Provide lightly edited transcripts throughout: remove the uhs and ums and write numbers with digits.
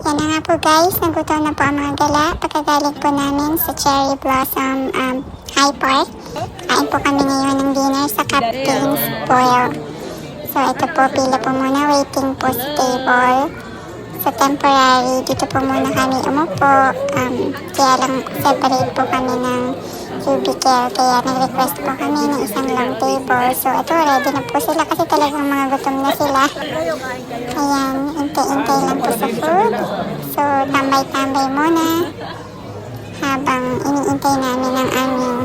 Yan na nga po guys, nagutom na po ang mga gala. Pagkagaling po namin sa Cherry Blossom High Park. Kain po kami ngayon ng dinner sa Captain's Boil. So ito po, pila po muna, waiting po sa table. So temporary, dito po muna kami umupo. Kaya lang separate po kami ng cubicle. Kaya nag-request po kami ng isang long table. So ito, ready na po sila kasi talagang mga gutom na sila. Ayan, intay-intay lang po sa food. So tambay-tambay muna habang iniintay namin ang aming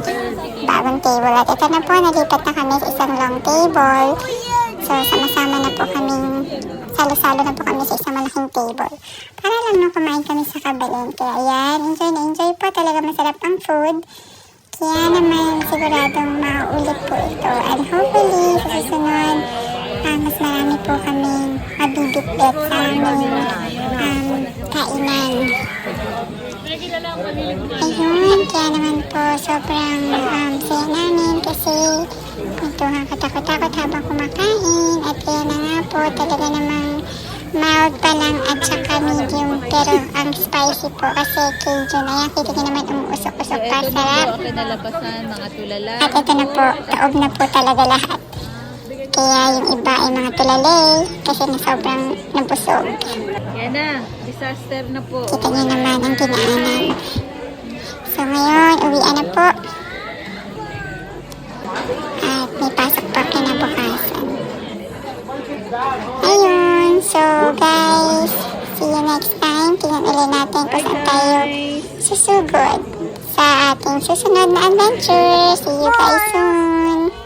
bagong table. At ito na po, nalipat na kami sa isang long table. So sama-sama na po kaming salo-salo na po kami sa isang malaking table. Para lang nung kumain kami sa kabalin. Kaya ayan, enjoy na enjoy po. Talaga masarap ang food. Kaya naman siguradong maulit po ito. And hopefully sa susunod, mas marami po kaming mabibitbit sa aming kainan. Ayun, kaya naman po sobrang saya namin kasi ito nga katakot-takot habang kumakain. At kaya na nga po talaga namang mild pa lang at saka medium. Pero ang spicy po kasi Cajun. Ayan, kita nyo naman umuusok-usok pa. Sarap. At ito na po, taob na po talaga lahat. Kaya yung iba ay mga tulalay kasi na sobrang nabusog. Yan na, disaster na po. Kita nyo naman ang kinaanan. So ngayon, uwian na po. At may pasok pa kinabukasan. Ayun, so guys, see you next time. Tingnan ulit natin kung saan tayo susugod sa ating susunod na adventure. See you guys soon.